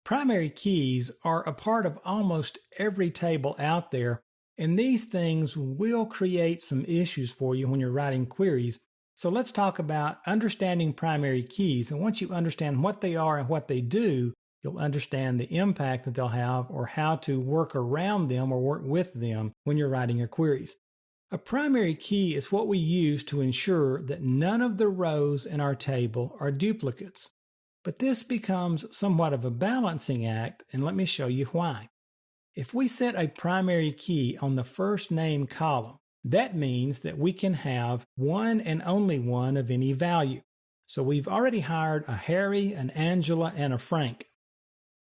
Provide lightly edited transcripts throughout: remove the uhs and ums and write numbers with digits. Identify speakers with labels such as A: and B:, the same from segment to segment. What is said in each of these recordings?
A: Primary keys are a part of almost every table out there, and these things will create some issues for you when you're writing queries. So let's talk about understanding primary keys. And once you understand what they are and what they do, you'll understand the impact that they'll have or how to work around them or work with them when you're writing your queries. A primary key is what we use to ensure that none of the rows in our table are duplicates. But this becomes somewhat of a balancing act, and let me show you why. If we set a primary key on the first name column, that means that we can have one and only one of any value. So we've already hired a Harry, an Angela, and a Frank.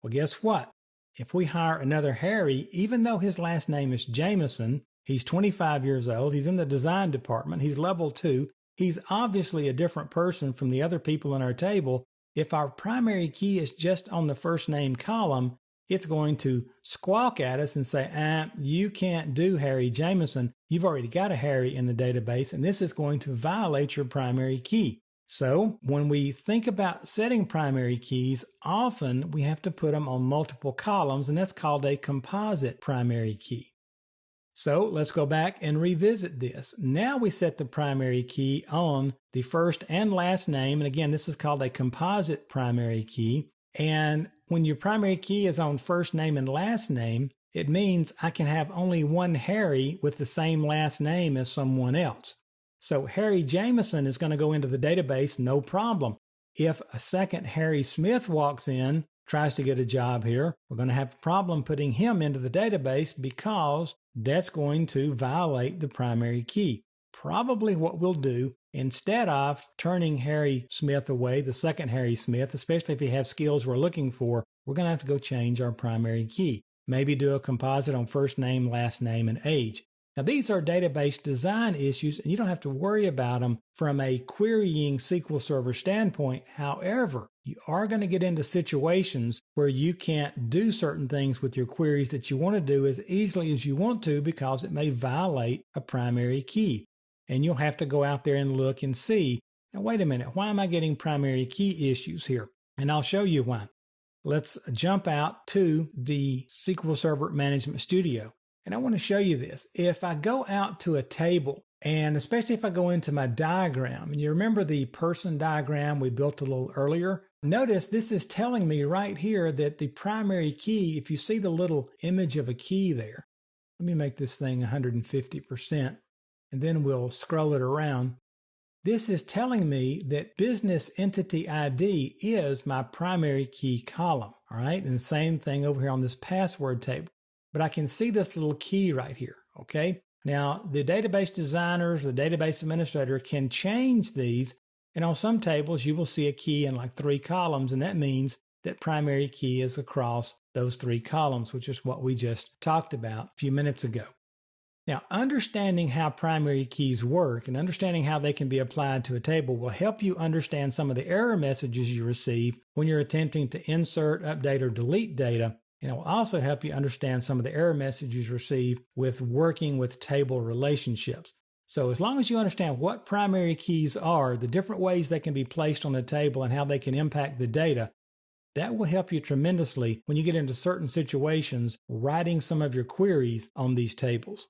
A: Well, guess what? If we hire another Harry, even though his last name is Jameson, he's 25 years old, he's in the design department, he's level 2, he's obviously a different person from the other people in our table. If our primary key is just on the first name column, it's going to squawk at us and say, you can't do Harry Jameson. You've already got a Harry in the database, and this is going to violate your primary key. So when we think about setting primary keys, often we have to put them on multiple columns, and that's called a composite primary key. So let's go back and revisit this. Now we set the primary key on the first and last name, and again, this is called a composite primary key. And when your primary key is on first name and last name, it means I can have only one Harry with the same last name as someone else. So Harry Jameson is going to go into the database, no problem. If a second Harry Smith walks in, tries to get a job here, we're going to have a problem putting him into the database because that's going to violate the primary key. Probably what we'll do, instead of turning Harry Smith away, the second Harry Smith, especially if he has skills we're looking for, we're going to have to go change our primary key. Maybe do a composite on first name, last name, and age. Now, these are database design issues, and you don't have to worry about them from a querying SQL Server standpoint. However, you are going to get into situations where you can't do certain things with your queries that you want to do as easily as you want to because it may violate a primary key. And you'll have to go out there and look and see, now wait a minute, why am I getting primary key issues here? And I'll show you why. Let's jump out to the SQL Server Management Studio. And I want to show you this. If I go out to a table, and especially if I go into my diagram, and you remember the person diagram we built a little earlier, notice this is telling me right here that the primary key, if you see the little image of a key there, let me make this thing 150%, and then we'll scroll it around. This is telling me that business entity ID is my primary key column, all right? And the same thing over here on this password table. But I can see this little key right here, okay? Now, the database designers, the database administrator can change these, and on some tables, you will see a key in like 3 columns, and that means that primary key is across those 3 columns, which is what we just talked about a few minutes ago. Now, understanding how primary keys work and understanding how they can be applied to a table will help you understand some of the error messages you receive when you're attempting to insert, update, or delete data. And it will also help you understand some of the error messages you receive with working with table relationships. So as long as you understand what primary keys are, the different ways they can be placed on a table and how they can impact the data, that will help you tremendously when you get into certain situations writing some of your queries on these tables.